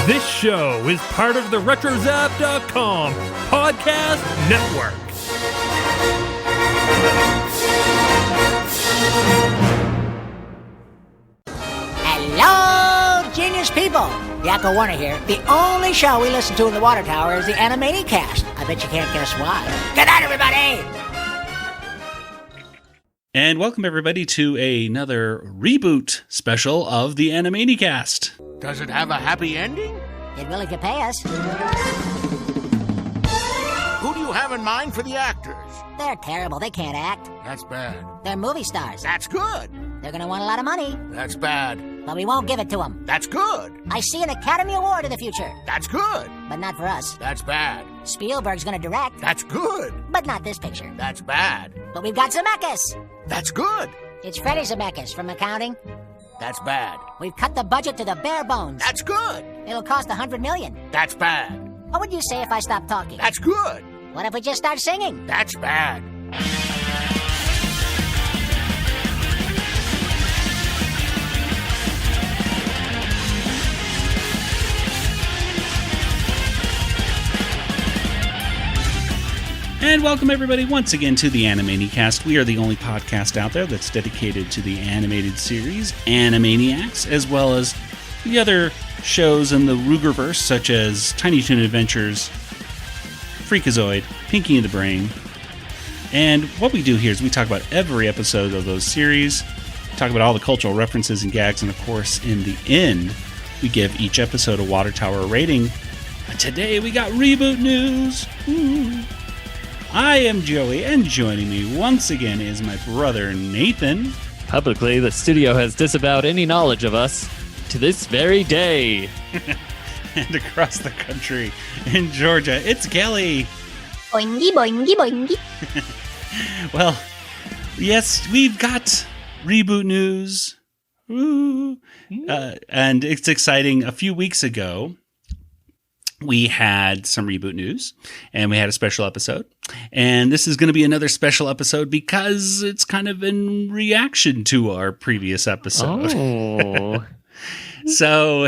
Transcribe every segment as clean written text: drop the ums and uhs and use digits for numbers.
This show is part of the RetroZap.com podcast network. Hello, genius people. Yakko Warner here. The only show we listen to in the water tower is the Animanicast. I bet you can't guess why. Good night, everybody. And welcome, everybody, to another reboot special of the Animanicast. Does it have a happy ending? It really could pay us. Who do you have in mind for the actors? They're terrible. They can't act. That's bad. They're movie stars. That's good. They're going to want a lot of money. That's bad. But we won't give it to them. That's good. I see an Academy Award in the future. That's good. But not for us. That's bad. Spielberg's going to direct. That's good. But not this picture. That's bad. But we've got Zemeckis. That's good. It's Freddie Zemeckis from accounting. That's bad. We've cut the budget to the bare bones. That's good. It'll cost $100 million. That's bad. What would you say if I stopped talking? That's good. What if we just start singing? That's bad. And welcome, everybody, once again to the Animanicast. We are the only podcast out there that's dedicated to the animated series Animaniacs, as well as the other shows in the Rugerverse, such as Tiny Toon Adventures, Freakazoid, Pinky and the Brain. And what we do here is we talk about every episode of those series, talk about all the cultural references and gags, and of course, in the end, we give each episode a Water Tower rating. Today, we got reboot news. Woo. I am Joey, and joining me once again is my brother Nathan. Publicly, the studio has disavowed any knowledge of us to this very day. And across the country in Georgia, it's Kelly. Boingy, boingy, boingy. Well, yes, we've got reboot news. Woo. And it's exciting. A few weeks ago, we had some reboot news, and we had a special episode. And this is going to be another special episode because it's kind of in reaction to our previous episode. Oh. So,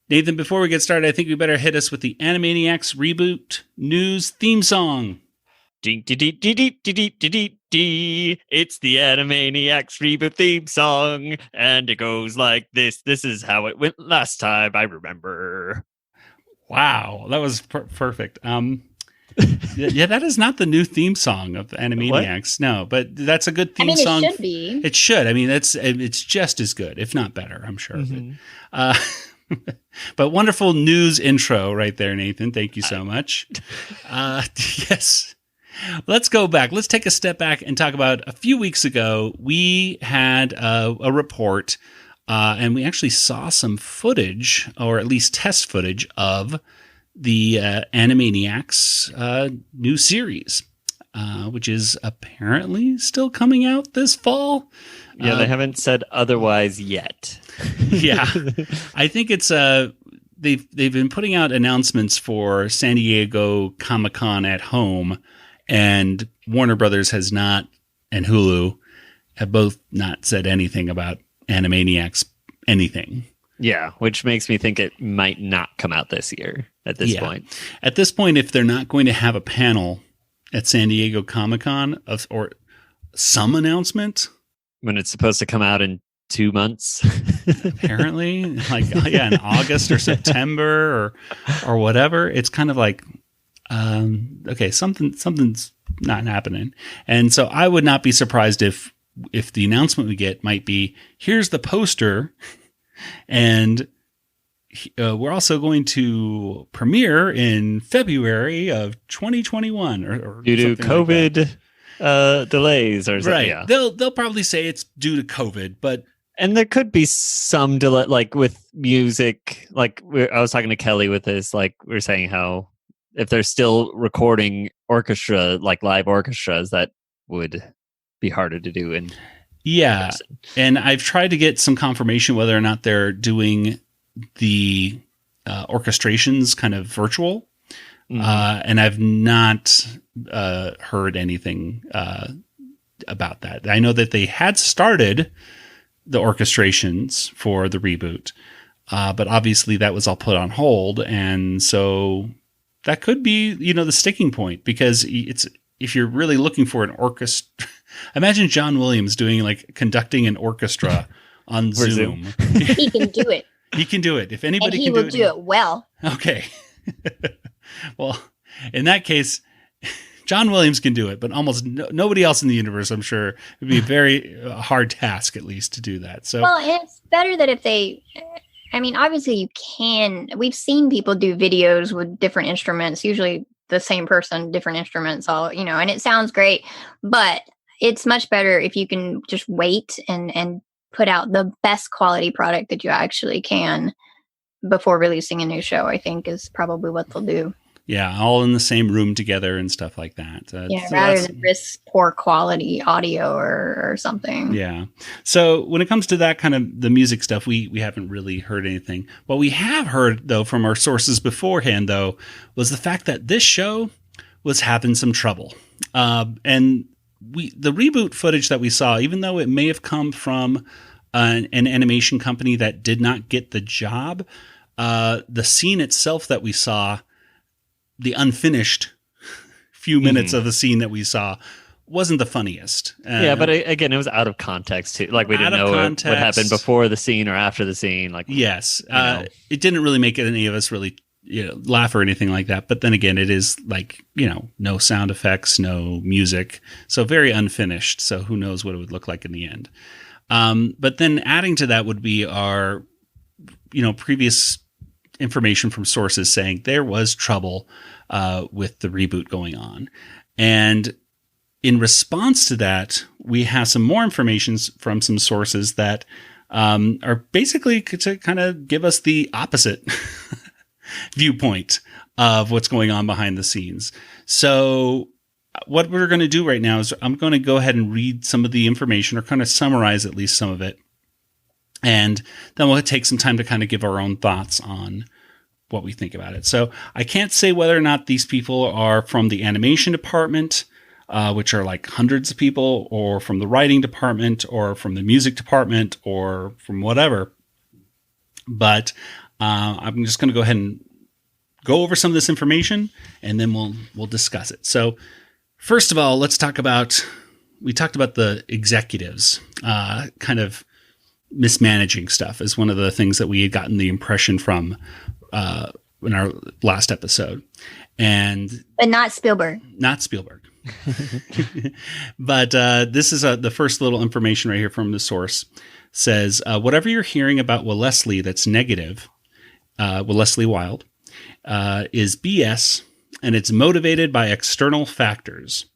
Nathan, before we get started, I think we better hit us with the Animaniacs Reboot news theme song. It's the Animaniacs Reboot theme song, and it goes like this. This is how it went last time, I remember. Wow, that was perfect. Yeah, that is not the new theme song of Animaniacs. What? No, but that's a good theme song. It should be. It should. I mean, it's just as good, if not better, I'm sure. Mm-hmm. But wonderful news intro right there, Nathan. Thank you so much. Yes. Let's go back. Let's take a step back and talk about a few weeks ago. We had a report, and we actually saw some footage, or at least test footage, of the Animaniacs new series, which is apparently still coming out this fall. Yeah, they haven't said otherwise yet. Yeah, I think it's they've been putting out announcements for San Diego Comic-Con at home, and Warner Brothers has not, and Hulu have both not said anything about Animaniacs anything. Yeah, which makes me think it might not come out this year at this point. At this point, if they're not going to have a panel at San Diego Comic-Con or some announcement. When it's supposed to come out in 2 months. Apparently, in August or September or whatever. It's kind of like, okay, something's not happening. And so I would not be surprised if the announcement we get might be, here's the poster, and we're also going to premiere in February of 2021 or due to COVID delays or something. Right. Yeah. They'll probably say it's due to COVID, but and there could be some delay, like with music. Like I was talking to Kelly with this, like we were saying how if they're still recording orchestra, like live orchestras, that would be harder to do in person. And I've tried to get some confirmation whether or not they're doing the orchestrations kind of virtual. Mm-hmm. And I've not heard anything about that. I know that they had started the orchestrations for the reboot, But obviously that was all put on hold. And so that could be, the sticking point, because if you're really looking for an orchestra, imagine John Williams conducting an orchestra on Zoom. He can do it. He can do it. If anybody And he can will do it well. Okay. Well, in that case, John Williams can do it, but almost nobody else in the universe, I'm sure, it would be a very hard task, at least, to do that. So, Well, and it's better that if they, obviously you can, we've seen people do videos with different instruments, usually the same person, different instruments, and it sounds great, but it's much better if you can just wait and put out the best quality product that you actually can before releasing a new show, I think is probably what they'll do. Yeah, all in the same room together and stuff like that. Rather than risk poor quality audio or something. Yeah. So when it comes to that kind of the music stuff, we haven't really heard anything. What we have heard, though, from our sources beforehand, though, was the fact that this show was having some trouble. And the reboot footage that we saw, even though it may have come from an animation company that did not get the job, the scene itself that we saw, the unfinished few minutes of the scene that we saw, wasn't the funniest. But again, it was out of context too. Like we didn't know what happened before the scene or after the scene. Like yes, it didn't really make any of us really laugh or anything like that. But then again, it is no sound effects, no music, so very unfinished. So who knows what it would look like in the end. But then adding to that would be our previous information from sources saying there was trouble with the reboot going on. And in response to that, we have some more information from some sources that are basically to kind of give us the opposite viewpoint of what's going on behind the scenes. So what we're going to do right now is I'm going to go ahead and read some of the information, or kind of summarize at least some of it. And then we'll take some time to kind of give our own thoughts on what we think about it. So I can't say whether or not these people are from the animation department, which are like hundreds of people, or from the writing department, or from the music department, or from whatever. But I'm just going to go ahead and go over some of this information, and then we'll discuss it. So first of all, we talked about the executives kind of mismanaging stuff as one of the things that we had gotten the impression from in our last episode. But not Spielberg. Not Spielberg. But this is the first little information right here from the source. Says, whatever you're hearing about Will Leslie that's negative, Will Leslie Wild, is BS, and it's motivated by external factors.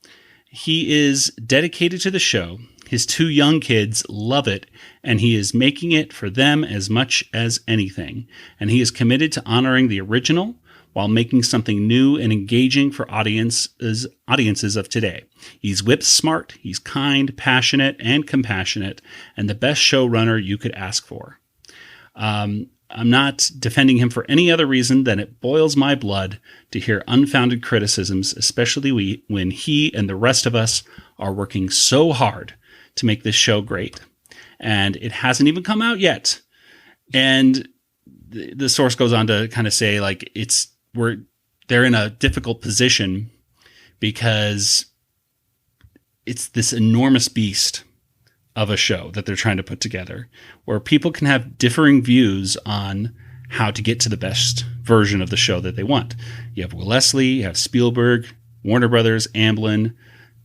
He is dedicated to the show. His two young kids love it, and he is making it for them as much as anything. And he is committed to honoring the original while making something new and engaging for audiences of today. He's whip smart, he's kind, passionate, and compassionate, and the best showrunner you could ask for. I'm not defending him for any other reason than it boils my blood to hear unfounded criticisms, especially when he and the rest of us are working so hard to make this show great. And it hasn't even come out yet. And the source goes on to kind of say, like, they're in a difficult position because it's this enormous beast of a show that they're trying to put together, where people can have differing views on how to get to the best version of the show that they want. You have Will Leslie, you have Spielberg, Warner Brothers, Amblin,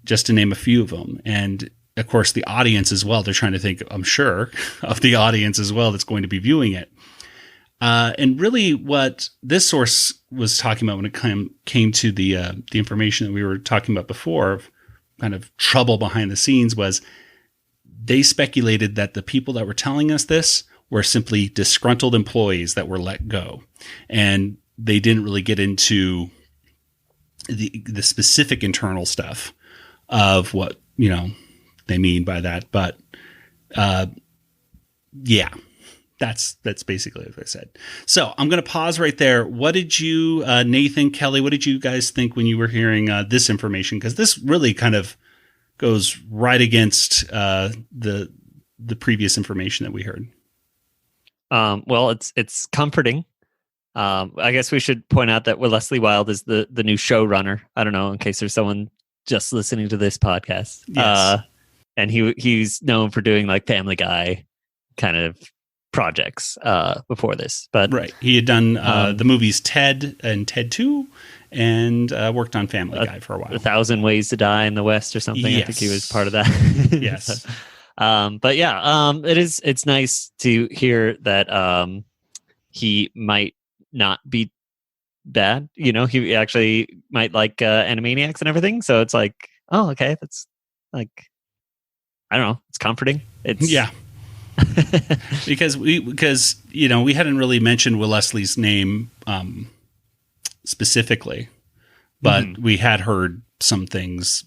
just to name a few of them. And of course, the audience as well. They're trying to think, I'm sure, of the audience as well that's going to be viewing it. And really what this source was talking about when it came to the information that we were talking about before, of kind of trouble behind the scenes, was they speculated that the people that were telling us this were simply disgruntled employees that were let go. And they didn't really get into the specific internal stuff of what, they mean by that. But yeah, that's basically what I said. So I'm going to pause right there. What did you, Nathan, Kelly, what did you guys think when you were hearing this information? Because this really kind of goes right against the previous information that we heard. Well, it's comforting. I guess we should point out that Leslie Wild is the new showrunner. I don't know, in case there's someone just listening to this podcast. Yes. And he's known for doing like Family Guy kind of projects before this. But Right. He had done the movies Ted and Ted 2 and worked on Family Guy for a while. 1,000 Ways to Die in the West or something. Yes. I think he was part of that. Yes. But yeah, it's nice to hear that he might not be bad. You know, he actually might like Animaniacs and everything. So it's like, oh, okay, that's like, I don't know, it's comforting. It's Yeah. because we hadn't really mentioned Will Leslie's name specifically, but we had heard some things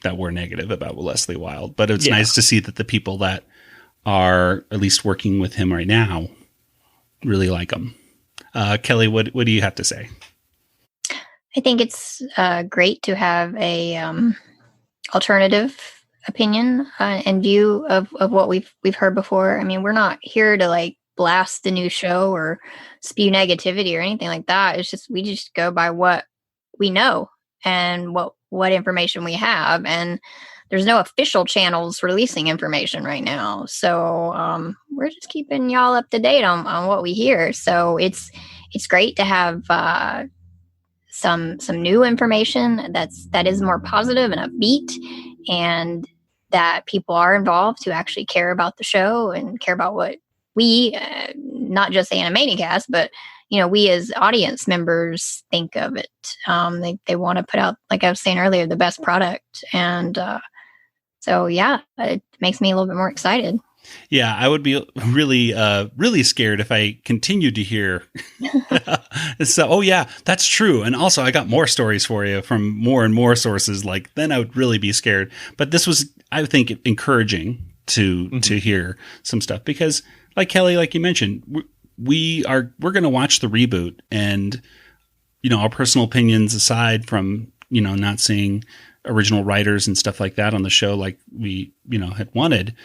that were negative about Will Leslie Wild. But it's nice to see that the people that are at least working with him right now really like him. Kelly, what do you have to say? I think it's great to have a alternative opinion and view of what we've heard before. I mean, we're not here to like blast the new show or spew negativity or anything like that. It's just we just go by what we know and what information we have, and there's no official channels releasing information right now. So we're just keeping y'all up to date on what we hear. So it's great to have some new information that is more positive and upbeat, and that people are involved who actually care about the show and care about what we, not just Animanicast, but we as audience members think of it. They want to put out, like I was saying earlier, the best product, and so yeah, it makes me a little bit more excited. Yeah, I would be really scared if I continued to hear. So, oh yeah, that's true. And also, I got more stories for you from more and more sources. Like, then I would really be scared. But this was, I think, encouraging to hear some stuff because, like Kelly, like you mentioned, we're going to watch the reboot, and our personal opinions aside from not seeing original writers and stuff like that on the show, like we had wanted.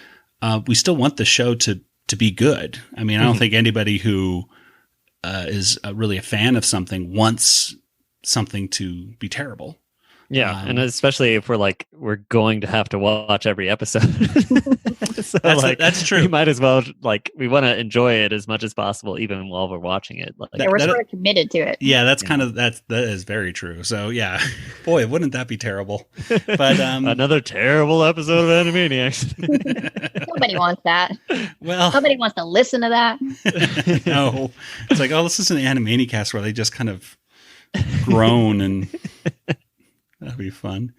We still want the show to be good. I mean, I don't think anybody who is really a fan of something wants something to be terrible. Yeah, and especially if we're going to have to watch every episode. So that's true. We might as well we want to enjoy it as much as possible, even while we're watching it. We're sort of committed to it. Yeah, that's that is very true. So yeah, boy, wouldn't that be terrible? But another terrible episode of Animaniacs. Nobody wants that. Well, nobody wants to listen to that. No, it's like, oh, this is an Animanicast where they just kind of groan and. That'd be fun.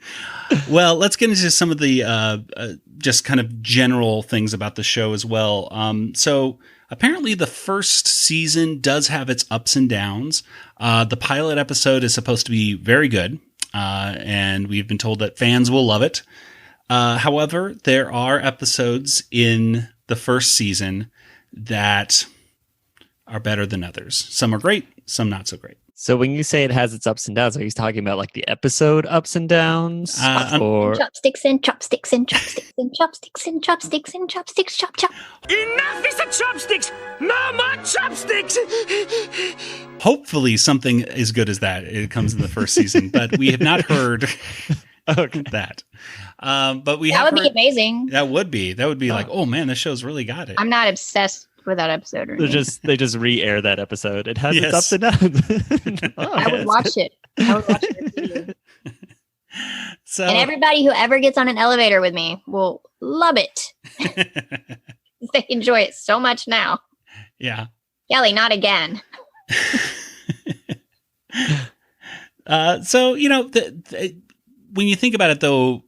Well, let's get into some of the just kind of general things about the show as well. So apparently the first season does have its ups and downs. The pilot episode is supposed to be very good, and we've been told that fans will love it. However, there are episodes in the first season that are better than others. Some are great, some not so great. So when you say it has its ups and downs, are you talking about like the episode ups and downs? Or chopsticks and chopsticks and chopsticks and chopsticks and chopsticks and chopsticks, chop chop. Enough is the chopsticks! No more chopsticks! Hopefully something as good as that it comes in the first season, but we have not heard that. But we that would be amazing. That would be like, oh man, this show's really got it. I'm not obsessed with that episode. Or they just re-air that episode. It has its ups and downs. I would watch it. I would watch it. So, and everybody who ever gets on an elevator with me will love it. They enjoy it so much now. Yeah. Kelly, not again. So, when you think about it, though,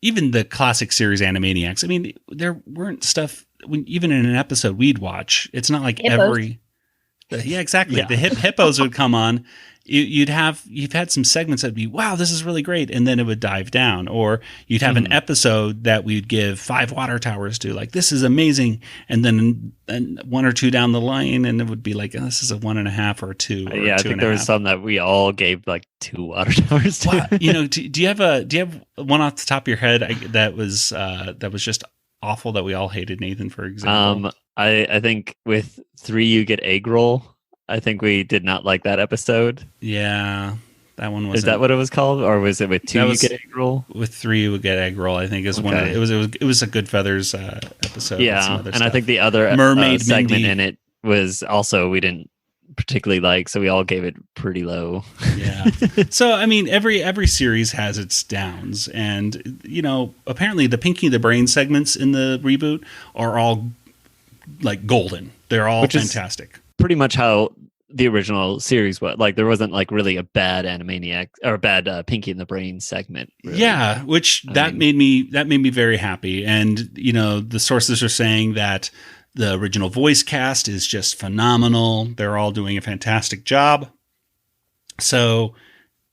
even the classic series Animaniacs, I mean, there weren't stuff, even in an episode we'd watch. It's not like hippos. Yeah, exactly. Yeah. The hippos would come on. You've had some segments that'd be, wow, this is really great. And then it would dive down. Or you'd have an episode that we'd give 5 water towers to, like, this is amazing. And then one or two down the line, and it would be like, oh, this is a 1.5 or 2. Or yeah, I think there was some that we all gave like 2 water towers to. Wow. Do you have one off the top of your head that was just awful that we all hated, Nathan, for example? I think with 3 you get egg roll. I think we did not like that episode. Yeah, that one was. Is that what it was called, or was it with 2 you get egg roll? With 3 you would get egg roll. I think is one. Of the, it was a Good Feathers episode. Yeah, and I think the other Mermaid segment Mindy in it was also we didn't particularly like, so we all gave it pretty low. Yeah. So I mean, every series has its downs, and apparently the Pinky and the Brain segments in the reboot are all like golden. They're all fantastic. Pretty much how the original series was. Like there wasn't like really a bad Animaniac or a bad Pinky and the Brain segment. Really. Yeah, which made me very happy. And the sources are saying that the original voice cast is just phenomenal. They're all doing a fantastic job. So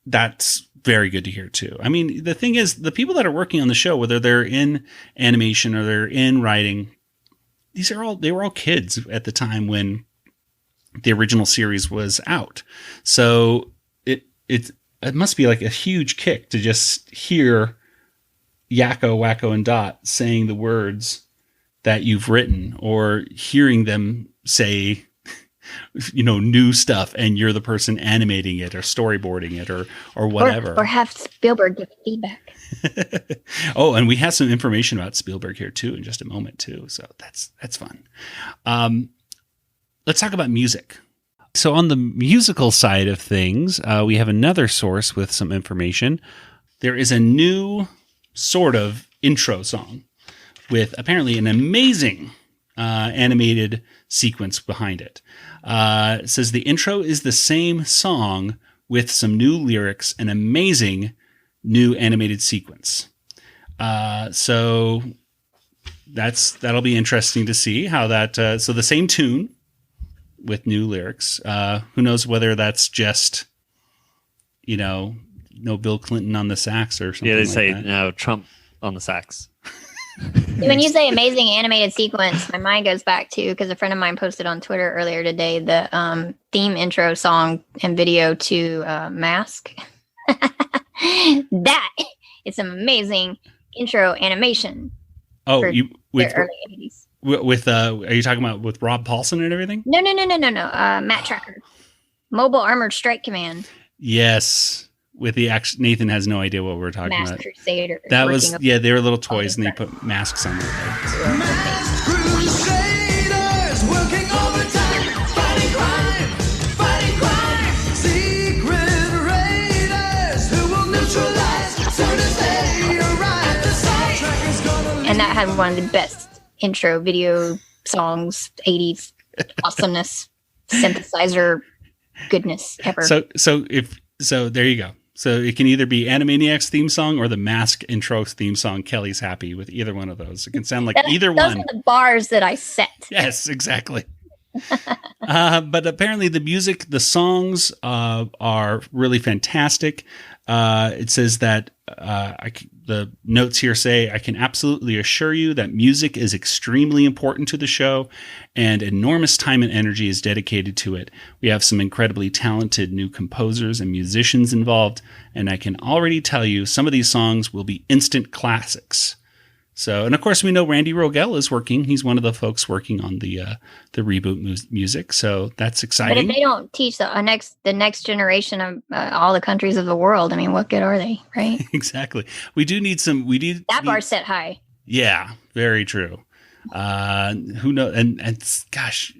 that's very good to hear too. I mean, the thing is, the people that are working on the show, whether they're in animation or they're in writing, they were all kids at the time when the original series was out. So it must be like a huge kick to just hear Yakko, Wacko, and Dot saying the words that you've written, or hearing them say, new stuff, and you're the person animating it or storyboarding it or whatever. Or have Spielberg give feedback. Oh, and we have some information about Spielberg here too in just a moment too. So that's fun. Let's talk about music. So on the musical side of things, we have another source with some information. There is a new sort of intro song with apparently an amazing animated sequence behind it. It says the intro is the same song with some new lyrics, an amazing new animated sequence. So that'll be interesting to see how that. So the same tune with new lyrics. Who knows whether that's just, no Bill Clinton on the sax or something. Yeah, they like say that. no Trump on the sax. When you say amazing animated sequence, my mind goes back to, because a friend of mine posted on Twitter earlier today, the theme intro song and video to Mask. That is some amazing intro animation. Oh, for with the early 80s. With are you talking about with Rob Paulson and everything? No. Matt Tracker. Mobile Armored Strike Command. Yes. With the Nathan has no idea what we're talking Mask about. Crusader. That was, they were little toys and they put masks on their heads. Crusaders working overtime, fighting crime, secret raiders who will neutralize soon as they arrive. The soundtrack is gonna And that had one of the best intro video songs, 80s awesomeness, synthesizer goodness ever. So there you go. So it can either be Animaniacs theme song or the Mask intro theme song. Kelly's happy with either one of those. It can sound like either those one. Those are the bars that I set. Yes, exactly. But apparently the songs are really fantastic. It says that the notes here say, I can absolutely assure you that music is extremely important to the show and enormous time and energy is dedicated to it. We have some incredibly talented new composers and musicians involved, and I can already tell you some of these songs will be instant classics. So, and of course, we know Randy Rogel is working. He's one of the folks working on the reboot music. So that's exciting. But if they don't teach the next generation of all the countries of the world, I mean, what good are they, right? Exactly. We need that bar set high. Yeah, very true. Who knows? And gosh,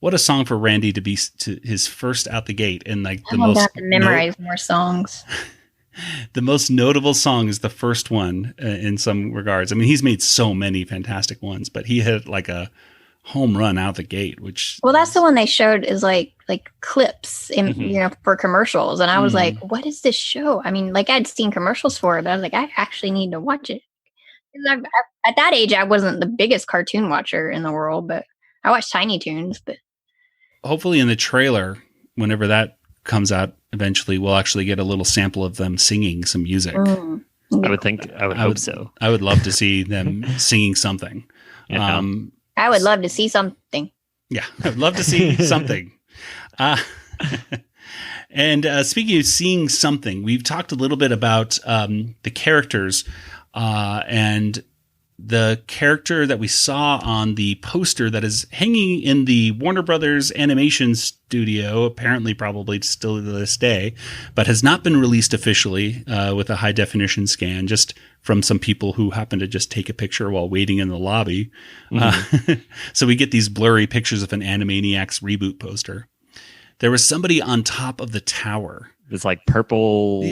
what a song for Randy to be to his first out the gate, and like the most have to memorize more songs. The most notable song is the first one in some regards. I mean, he's made so many fantastic ones, but he hit like a home run out the gate, which... Well, that's the one they showed is like clips in, for commercials. And I was like, what is this show? I mean, like I'd seen commercials for it, but I was like, I actually need to watch it. At that age, I wasn't the biggest cartoon watcher in the world, but I watched Tiny Toons. But hopefully in the trailer, whenever that comes out eventually, we'll actually get a little sample of them singing some music. I would hope so. I would love to see them singing something. Yeah. I would love to see something. Yeah, I would love to see something. And speaking of seeing something, we've talked a little bit about the characters and the character that we saw on the poster that is hanging in the Warner Brothers animation studio, apparently probably still to this day, but has not been released officially with a high definition scan, just from some people who happen to just take a picture while waiting in the lobby. So we get these blurry pictures of an Animaniacs Reboot poster. There was somebody on top of the tower. It's like purple.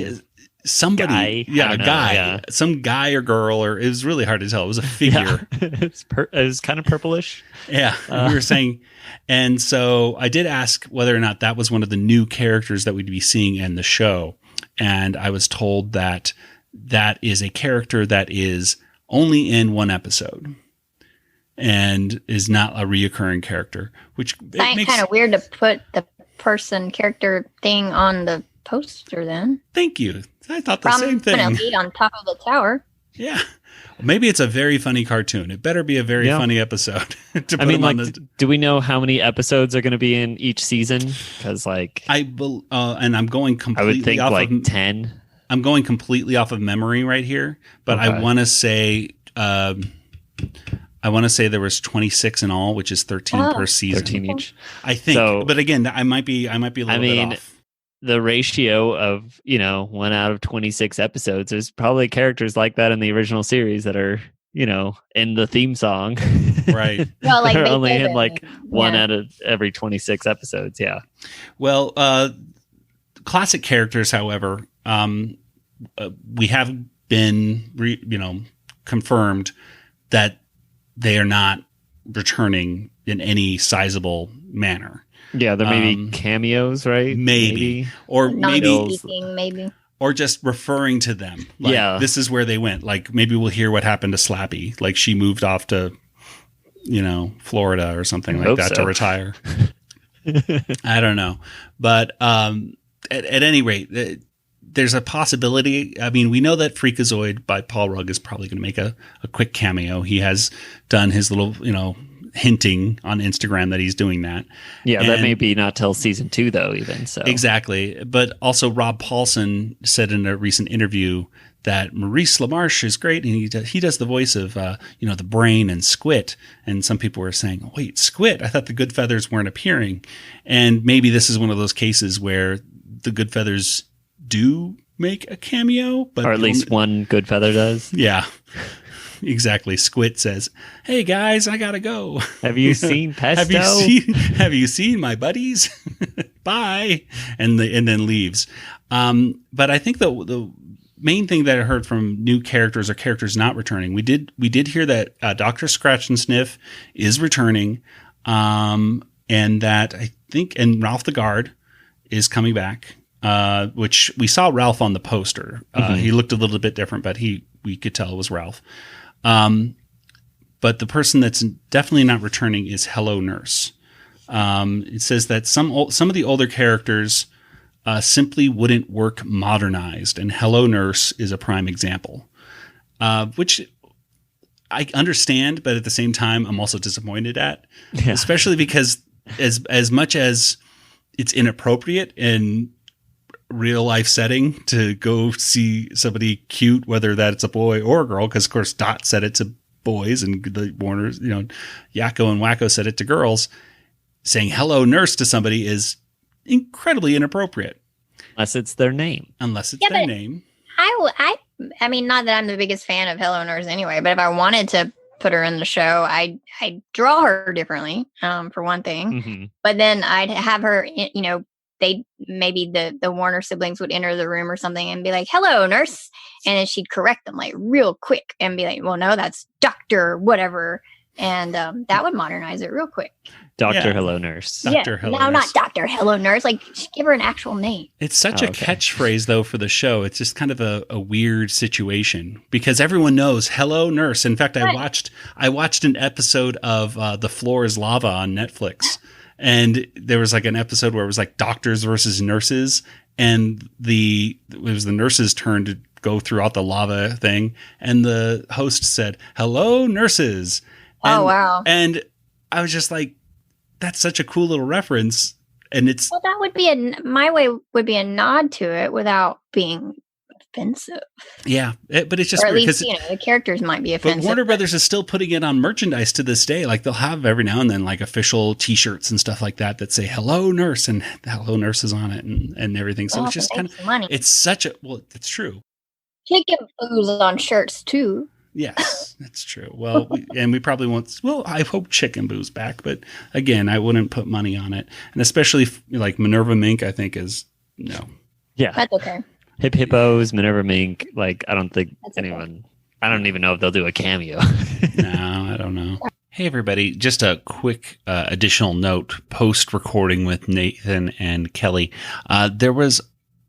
Somebody, guy. a guy, some guy or girl, or it was really hard to tell. It was a figure. It was kind of purplish. Yeah, we were saying, and so I did ask whether or not that was one of the new characters that we'd be seeing in the show, and I was told that that is a character that is only in one episode and is not a reoccurring character, which It's kind of weird to put the person character thing on the poster then. Thank you. I thought the same thing. Lead on top of the tower. Yeah. Maybe it's a very funny cartoon. It better be a very funny episode. I mean, like, do we know how many episodes are going to be in each season? Because, like, and I'm going completely. I would think off like of, 10. I'm going completely off of memory right here, but Okay. I want to say, there was 26 in all, which is 13 per season. 13 each. I think. So- but again, I might be a little bit off. The ratio of, 1 out of 26 episodes, there's probably characters like that in the original series that are, in the theme song. Right. Well, like They're only in Beethoven. like 1 out of every 26 episodes. Yeah. Well, classic characters, however, we have been, confirmed that they are not returning in any sizable manner. Yeah, there may be cameos, right? Maybe. Or maybe, Non-speaking, maybe. or just referring to them. Like, Yeah. this is where they went. Like, maybe we'll hear what happened to Slappy. Like, she moved off to, Florida or something like Hope that so. to retire. I don't know. But at any rate, there's a possibility. I mean, we know that Freakazoid by Paul Rugg is probably going to make a quick cameo. He has done his little, hinting on Instagram that he's doing that. Yeah, that And- may be not till season 2 though, even so. Exactly. But also Rob Paulson said in a recent interview that Maurice LaMarche is great. And he does the voice of, the brain and Squid. And some people were saying, wait, Squid? I thought the Good Feathers weren't appearing. And maybe this is one of those cases where the Good Feathers do make a cameo, but Or at least one good feather does. yeah, exactly. Squid says, "Hey guys, I gotta go. Have you seen Pesto? Have you seen my buddies? Bye." And then leaves. But I think the main thing that I heard from new characters or characters not returning, we did hear that Dr. Scratch and Sniff is returning, and that I think and Ralph the Guard is coming back. Which we saw Ralph on the poster. He looked a little bit different, but we could tell it was Ralph. But the person that's definitely not returning is Hello Nurse. It says that some of the older characters simply wouldn't work modernized, and Hello Nurse is a prime example. Which I understand, but at the same time, I'm also disappointed at, especially because as much as it's inappropriate in real life setting to go see somebody cute, whether that's a boy or a girl, because of course Dot said it to boys and the Warners, Yakko and Wacko said it to girls. Saying hello nurse to somebody is incredibly inappropriate. Unless it's their name. Unless it's their name. I mean, not that I'm the biggest fan of Hello Nurse anyway, but if I wanted to put her in the show, I'd draw her differently, for one thing. Mm-hmm. But then I'd have her, maybe the Warner siblings would enter the room or something and be like, "Hello, nurse," and then she'd correct them like real quick and be like, "Well, no, that's Doctor whatever," and that would modernize it real quick. Dr. Yeah. Hello Nurse. Dr. Hello no, Nurse. not Doctor Hello Nurse. Like, give her an actual name. It's such Oh, a okay. catchphrase, though, for the show. It's just kind of a weird situation because everyone knows "Hello, Nurse." In fact, I watched an episode of The Floor is Lava on Netflix, and there was like an episode where it was like doctors versus nurses, and it was the nurses' turn to go throughout the lava thing, and the host said, "Hello, nurses." Oh, wow. And I was just like, that's such a cool little reference, and it's Well, that would be my way would be a nod to it without being offensive. Yeah, but it's just Or at weird least, 'cause the characters might be but offensive. Warner Brothers is still putting it on merchandise to this day. Like they'll have every now and then like official T-shirts and stuff like that say "Hello Nurse" and "Hello Nurse" is on it and everything. So Well, it's just it kind makes money. it's such a it's true. Chicken booze on shirts too. Yes, that's true. Well, we probably won't. Well, I hope Chicken Boo's back, but again, I wouldn't put money on it, and especially like Minerva Mink, I think is no. Yeah. That's okay. Hip Hippos, Minerva Mink. Like, I don't think That's okay. anyone. I don't even know if they'll do a cameo. No, I don't know. Hey, everybody. Just a quick additional note post recording with Nathan and Kelly. There was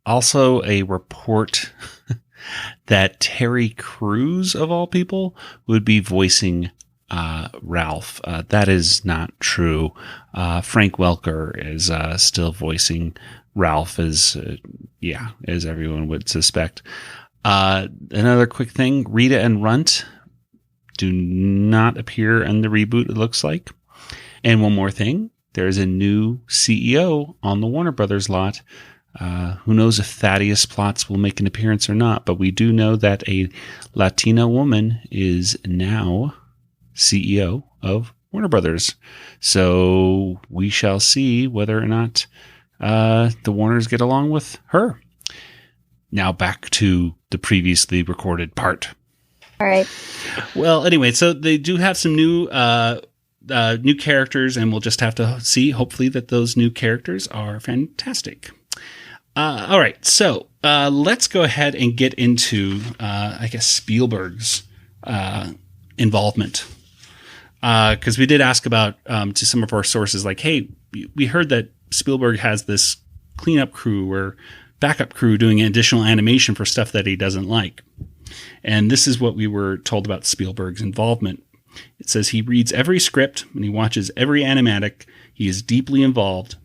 also a report that Terry Crews, of all people, would be voicing Ralph. That is not true. Frank Welker is still voicing Ralph, as everyone would suspect. Another quick thing, Rita and Runt do not appear in the reboot, it looks like. And one more thing, there is a new CEO on the Warner Brothers lot. Who knows if Thaddeus Plots will make an appearance or not, but we do know that a Latina woman is now CEO of Warner Brothers. So we shall see whether or not the Warners get along with her. Now back to the previously recorded part. All right. Well, anyway, so they do have some new characters, and we'll just have to see, hopefully, that those new characters are fantastic. All right, so let's go ahead and get into, I guess, Spielberg's involvement. Because we did ask about to some of our sources, like, hey, we heard that Spielberg has this cleanup crew or backup crew doing additional animation for stuff that he doesn't like. And this is what we were told about Spielberg's involvement. It says he reads every script and he watches every animatic. He is deeply involved.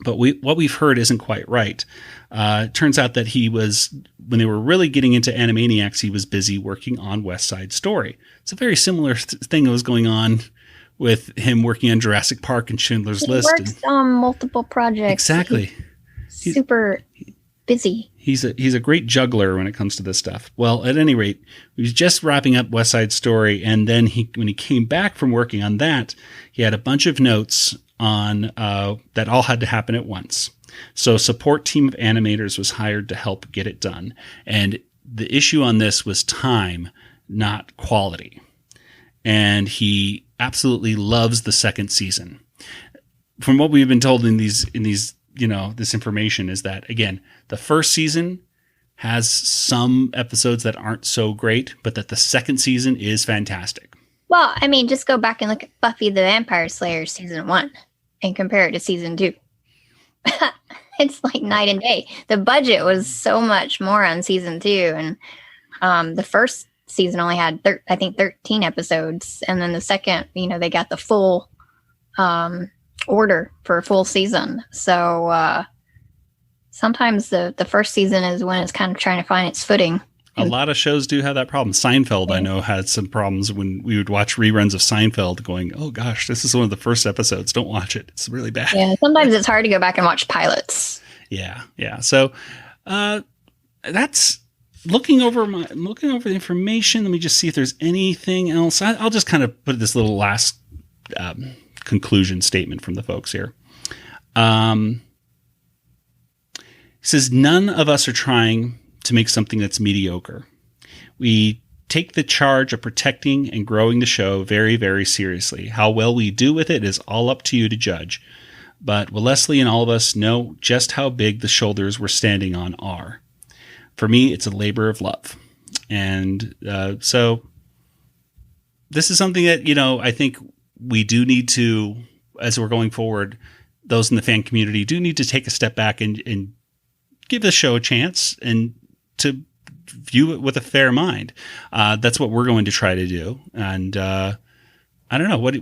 But what we've heard isn't quite right. It turns out that he was, when they were really getting into Animaniacs, he was busy working on West Side Story. It's a very similar thing that was going on with him working on Jurassic Park and Schindler's List. He works on multiple projects. Exactly. He's super busy. He's a great juggler when it comes to this stuff. Well, at any rate, he was just wrapping up West Side Story, and then when he came back from working on that, he had a bunch of notes on that all had to happen at once. So a support team of animators was hired to help get it done. And the issue on this was time, not quality. And he absolutely loves the second season. From what we've been told in these, this information is that, again, the first season has some episodes that aren't so great, but that the second season is fantastic. Well, I mean, just go back and look at Buffy the Vampire Slayer season 1 and compare it to season 2. It's like night and day. The budget was so much more on season 2, and the first season only had 13 episodes, and then the second, they got the full order for a full season. So sometimes the first season is when it's kind of trying to find its footing. A lot of shows do have that problem. Seinfeld, I know, had some problems when we would watch reruns of Seinfeld going, oh gosh, this is one of the first episodes. Don't watch it. It's really bad. Yeah, sometimes it's hard to go back and watch pilots. Yeah. So that's looking over the information. Let me just see if there's anything else. I'll just kind of put this little last conclusion statement from the folks here. It says, none of us are trying to make something that's mediocre. We take the charge of protecting and growing the show very, very seriously. How well we do with it is all up to you to judge. But will Leslie and all of us know just how big the shoulders we're standing on are? For me, it's a labor of love. And so this is something that, I think we do need to, as we're going forward, those in the fan community do need to take a step back and give the show a chance and to view it with a fair mind. That's what we're going to try to do. And I don't know. What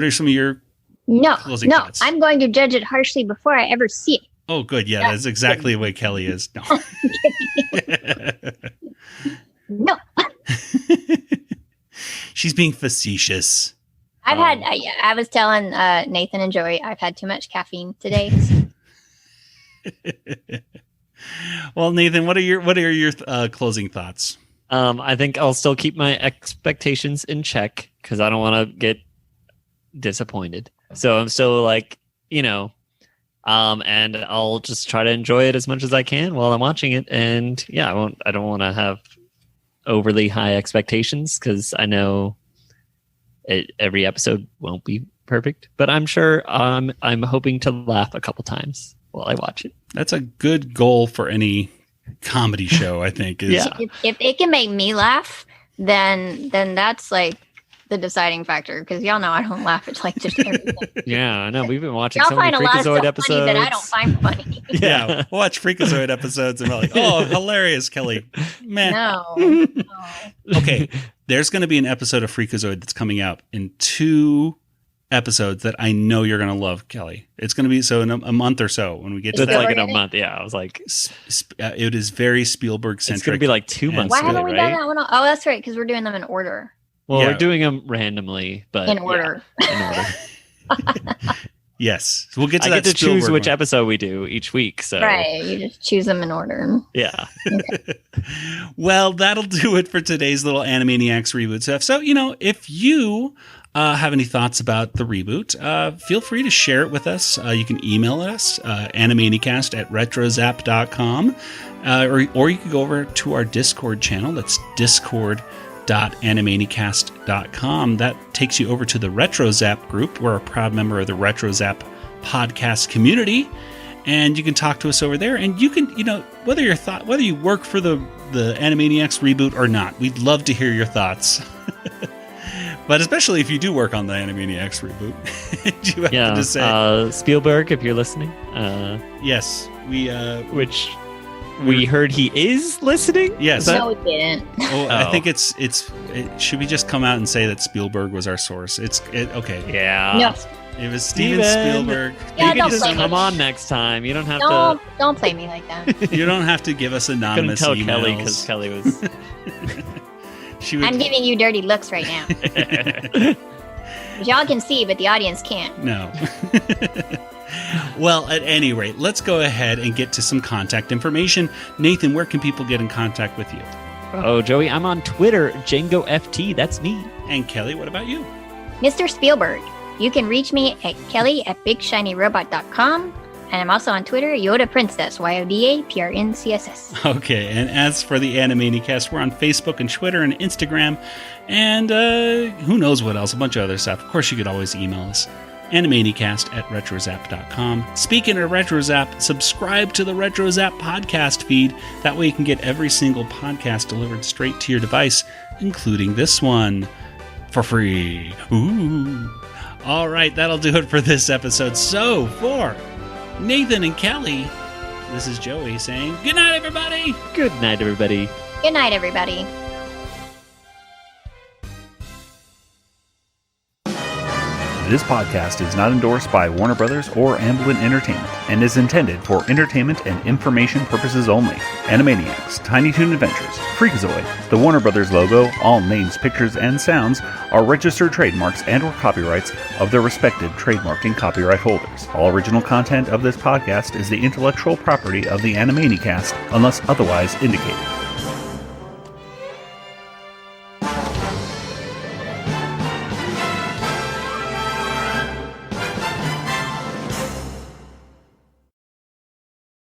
are some of your closing thoughts? I'm going to judge it harshly before I ever see it. Oh, good. Yeah, that's exactly the way Kelly is. No. No. She's being facetious. I was telling Nathan and Joey, I've had too much caffeine today. Well, Nathan, what are your closing thoughts? I think I'll still keep my expectations in check because I don't want to get disappointed. So I'm still like, and I'll just try to enjoy it as much as I can while I'm watching it. And yeah, I don't want to have overly high expectations because I know every episode won't be perfect, but I'm sure I'm hoping to laugh a couple times while I watch it. That's a good goal for any comedy show, I think. Is If it can make me laugh, then that's like the deciding factor, because y'all know I don't laugh at like just everything. Yeah, I know. We've been watching Y'all so many find a lot of Freakazoid stuff episodes. funny that I don't find funny. yeah, we'll watch Freakazoid episodes and we're like, oh, hilarious, Kelly. Meh. No. Okay, there's going to be an episode of Freakazoid that's coming out in 2 episodes that I know you're going to love, Kelly. It's going to be in a month or so when we get to It's that. like in a month. Yeah, I was like, It is very Spielberg centric. it's going to be like 2 months. Why away, haven't we right? done that one? Oh, that's right, because we're doing them in order. Well, Yeah. we're doing them randomly, but In order. Yeah, in order. Yes, we'll get to I that. get to choose Spielberg which one. episode we do each week. So Right, you just choose them in order. yeah. Well, that'll do it for today's little Animaniacs reboot stuff. So, if you have any thoughts about the reboot, feel free to share it with us. You can email us, animanicast@retrozap.com, or you can go over to our Discord channel. That's discord.animanicast.com. That takes you over to the RetroZap group. We're a proud member of the RetroZap podcast community. And you can talk to us over there, and you can, whether you work for the Animaniacs reboot or not, we'd love to hear your thoughts. But especially if you do work on the Animaniacs reboot, do you have to say? Spielberg, if you're listening. Yes, Which we heard he is listening. Yes. No, we didn't. I think should we just come out and say that Spielberg was our source? Okay. Yeah. No, It was Steven Steven. Spielberg. Yeah, You can don't just blame come me. on next time. You don't have don't play me like that. You don't have to give us couldn't anonymous tell emails. Kelly because Kelly was. She would, I'm giving you dirty looks right now. Which y'all can see, but the audience can't. No. Well, at any rate, let's go ahead and get to some contact information. Nathan, where can people get in contact with you? Oh, Joey, I'm on Twitter, JangoFT. That's me. And Kelly, what about you? Mr. Spielberg. You can reach me at kelly@bigshinyrobot.com. And I'm also on Twitter, Yoda Princess, YODAPRNCSS. Okay, and as for the Animanicast, we're on Facebook and Twitter and Instagram, and who knows what else, a bunch of other stuff. Of course, you could always email us, animanicast@retrozap.com. Speaking of RetroZap, subscribe to the RetroZap podcast feed. That way you can get every single podcast delivered straight to your device, including this one, for free. Ooh. All right, that'll do it for this episode. So, for Nathan and Kelly, this is Joey saying, good night, everybody! Good night, everybody. Good night, everybody. This podcast is not endorsed by Warner Brothers or Amblin Entertainment and is intended for entertainment and information purposes only. Animaniacs, Tiny Toon Adventures, Freakazoid, the Warner Brothers logo, all names, pictures, and sounds are registered trademarks and/or copyrights of their respective trademark and copyright holders. All original content of this podcast is the intellectual property of the Animanicast unless otherwise indicated.